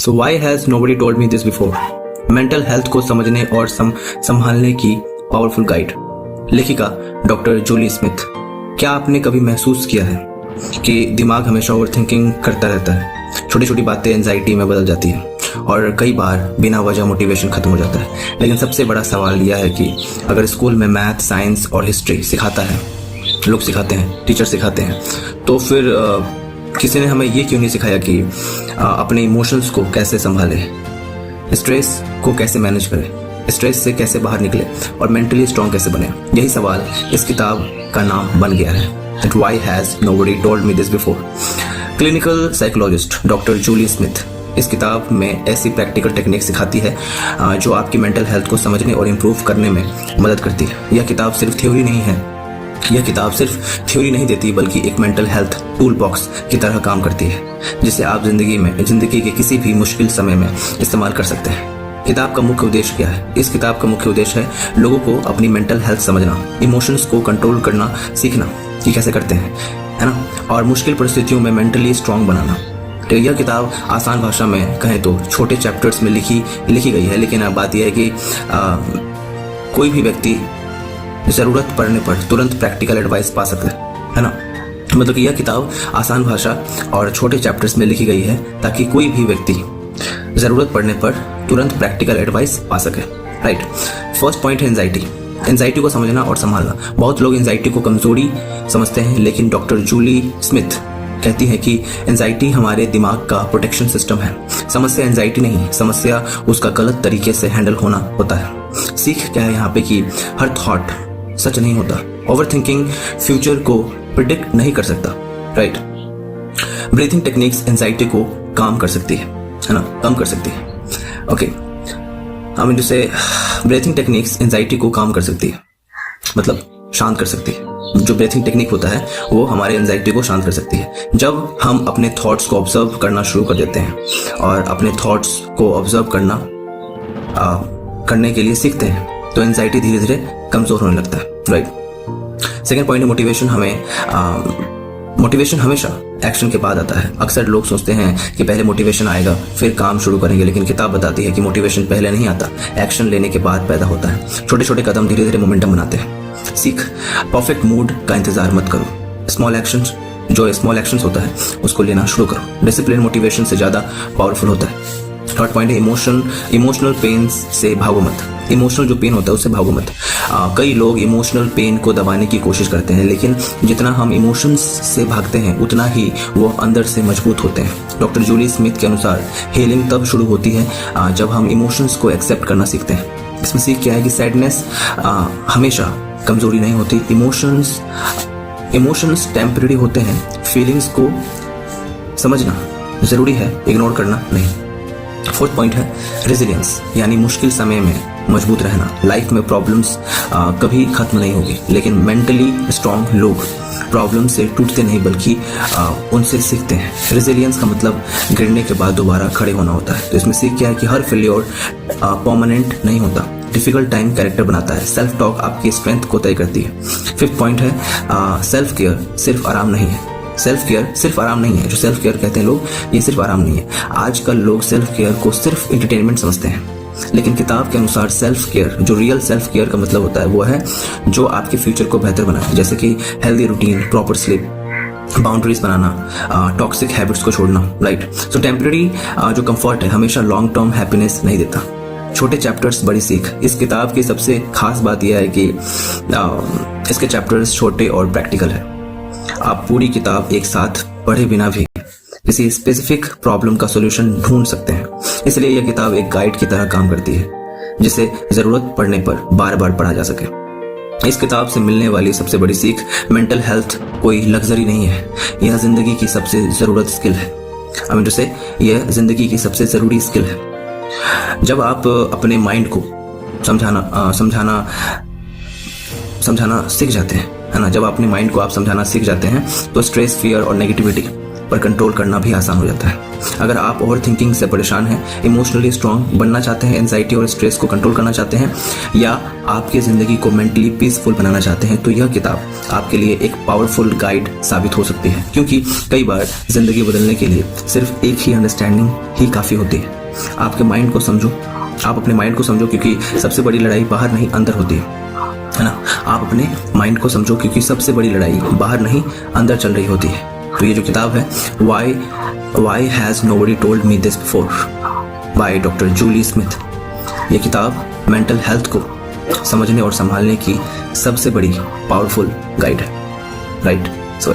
So why has nobody told me this before? Mental health को समझने और संभालने की पावरफुल गाइड। लेखिका डॉक्टर जूली स्मिथ। क्या आपने कभी महसूस किया है कि दिमाग हमेशा ओवर थिंकिंग करता रहता है, छोटी छोटी बातें एंजाइटी में बदल जाती है और कई बार बिना वजह मोटिवेशन खत्म हो जाता है। लेकिन सबसे बड़ा सवाल यह है कि अगर स्कूल में मैथ, साइंस और हिस्ट्री सिखाता है, लोग सिखाते हैं, टीचर सिखाते हैं, तो फिर किसी ने हमें ये क्यों नहीं सिखाया कि अपने इमोशंस को कैसे संभाले, स्ट्रेस को कैसे मैनेज करें, स्ट्रेस से कैसे बाहर निकले और मेंटली स्ट्रॉन्ग कैसे बने। यही सवाल इस किताब का नाम बन गया है, That why has nobody told me this before? Clinical psychologist doctor Julie Smith इस किताब में ऐसी प्रैक्टिकल टेक्निक सिखाती है जो आपकी मेंटल हेल्थ को समझने और इम्प्रूव करने में मदद करती है। यह किताब सिर्फ थ्योरी नहीं है, यह किताब सिर्फ थ्योरी नहीं देती बल्कि एक मेंटल हेल्थ टूल बॉक्स की तरह काम करती है, जिसे आप जिंदगी के किसी भी मुश्किल समय में इस्तेमाल कर सकते हैं। किताब का मुख्य उद्देश्य क्या है? इस किताब का मुख्य उद्देश्य है लोगों को अपनी मेंटल हेल्थ समझना, इमोशंस को कंट्रोल करना सीखना कि कैसे करते हैं, है ना, और मुश्किल परिस्थितियों में मेंटली स्ट्रांग बनाना। तो यह किताब आसान भाषा में कहें तो छोटे चैप्टर्स में लिखी गई है, लेकिन अब बात यह है कि कोई भी व्यक्ति जरूरत पड़ने पर तुरंत प्रैक्टिकल एडवाइस पा सकता है ना। मतलब कि यह किताब आसान भाषा और छोटे चैप्टर्स में लिखी गई है ताकि कोई भी व्यक्ति जरूरत पड़ने पर तुरंत प्रैक्टिकल एडवाइस पा सके। राइट। फर्स्ट पॉइंट है एंजाइटी को समझना और संभालना। बहुत लोग एंजाइटी को कमजोरी समझते हैं, लेकिन डॉक्टर जूली स्मिथ कहती है कि एंजाइटी हमारे दिमाग का प्रोटेक्शन सिस्टम है। समस्या एंजाइटी नहीं, समस्या उसका गलत तरीके से हैंडल होना होता है। सीख क्या है यहाँ पे कि हर थॉट सच नहीं होता। ओवरथिंकिंग फ्यूचर को प्रिडिक्ट नहीं कर सकता। राइट। ब्रीथिंग टेक्निक्स एंजाइटी को काम कर सकती है ना, कम कर सकती है। ओके, हम इनसे ब्रीथिंग टेक्निक्स एंजाइटी को काम कर सकती है, मतलब शांत कर सकती है। जो ब्रीथिंग टेक्निक होता है वो हमारे एंजाइटी को शांत कर सकती है। जब हम अपने थॉट्स को ऑब्जर्व करना शुरू कर देते हैं और अपने थॉट्स को ऑब्जर्व करने के लिए सीखते हैं तो एंजाइटी धीरे धीरे कमजोर होने लगता है। राइट। सेकेंड पॉइंट है मोटिवेशन हमेशा एक्शन के बाद आता है। अक्सर लोग सोचते हैं कि पहले मोटिवेशन आएगा फिर काम शुरू करेंगे, लेकिन किताब बताती है कि मोटिवेशन पहले नहीं आता, एक्शन लेने के बाद पैदा होता है। छोटे छोटे कदम धीरे धीरे मोमेंटम बनाते हैं। सीख, परफेक्ट मूड का इंतजार मत करो, स्मॉल एक्शंस होता है उसको लेना शुरू करो। डिसिप्लिन मोटिवेशन से ज्यादा पावरफुल होता है। थर्ड पॉइंट है इमोशनल पेन से भागो मत। इमोशनल जो पेन होता है उससे भागो मत। कई लोग इमोशनल पेन को दबाने की कोशिश करते हैं, लेकिन जितना हम इमोशंस से भागते हैं उतना ही वो अंदर से मजबूत होते हैं। डॉक्टर जूली स्मिथ के अनुसार हीलिंग तब शुरू होती है जब हम इमोशंस को एक्सेप्ट करना सीखते हैं। इसमें सीख क्या है कि सैडनेस हमेशा कमजोरी नहीं होती। इमोशंस टेम्परेरी होते हैं। फीलिंग्स को समझना जरूरी है, इग्नोर करना नहीं। फोर्थ पॉइंट है रेजिलियंस, यानी मुश्किल समय में मजबूत रहना। लाइफ में प्रॉब्लम्स कभी खत्म नहीं होगी, लेकिन मेंटली स्ट्रांग लोग प्रॉब्लम से टूटते नहीं बल्कि उनसे सीखते हैं। रेजिलियंस का मतलब गिरने के बाद दोबारा खड़े होना होता है। तो इसमें सीख क्या है कि हर फेल्योर परमानेंट नहीं होता। डिफिकल्ट टाइम कैरेक्टर बनाता है। सेल्फ टॉक आपकी स्ट्रेंथ को तय करती है। फिफ्थ पॉइंट है सेल्फ केयर सिर्फ आराम नहीं है। सेल्फ केयर सिर्फ आराम नहीं है। जो सेल्फ केयर कहते हैं लोग, ये सिर्फ आराम नहीं है। आजकल लोग सेल्फ केयर को सिर्फ एंटरटेनमेंट समझते हैं, लेकिन किताब के अनुसार सेल्फ केयर, जो रियल सेल्फ केयर का मतलब होता है, वो है जो आपके फ्यूचर को बेहतर बनाए, जैसे कि healthy routine, proper sleep, boundaries बनाना, टॉक्सिक हैबिट्स को छोड़ना। राइट। सो टेम्परेरी जो कंफर्ट है हमेशा लॉन्ग टर्म हैप्पीनेस नहीं देता। छोटे चैप्टर्स बड़ी सीख। इस किताब की सबसे खास बात यह है कि इसके चैप्टर्स छोटे और प्रैक्टिकल है। आप पूरी किताब एक साथ पढ़े बिना भी किसी स्पेसिफिक प्रॉब्लम का सॉल्यूशन ढूंढ सकते हैं। इसलिए यह किताब एक गाइड की तरह काम करती है, जिसे जरूरत पड़ने पर बार बार पढ़ा जा सके। इस किताब से मिलने वाली सबसे बड़ी सीख, मेंटल हेल्थ कोई लग्जरी नहीं है, यह जिंदगी की सबसे जरूरत स्किल है। यह जिंदगी की सबसे जरूरी स्किल है। जब आप अपने माइंड को समझाना सीख जाते हैं, है ना, जब अपने माइंड को आप समझाना सीख जाते हैं तो स्ट्रेस, फियर और नेगेटिविटी पर कंट्रोल करना भी आसान हो जाता है। अगर आप ओवर थिंकिंग से परेशान हैं, इमोशनली स्ट्रांग बनना चाहते हैं, एंजाइटी और स्ट्रेस को कंट्रोल करना चाहते हैं, या आपकी जिंदगी को मेंटली पीसफुल बनाना चाहते हैं, तो यह किताब आपके लिए एक पावरफुल गाइड साबित हो सकती है। क्योंकि कई बार जिंदगी बदलने के लिए सिर्फ एक ही अंडरस्टैंडिंग ही काफी होती है। आपके माइंड को समझो, आप अपने माइंड को समझो, क्योंकि सबसे बड़ी लड़ाई बाहर नहीं अंदर होती है ना। आप अपने माइंड को समझो, क्योंकि सबसे बड़ी लड़ाई बाहर नहीं अंदर चल रही होती है। तो ये जो किताब है why has nobody told me this before by doctor Julie Smith, ये किताब मेंटल हेल्थ को समझने और संभालने की सबसे बड़ी पावरफुल गाइड है, राइट। सो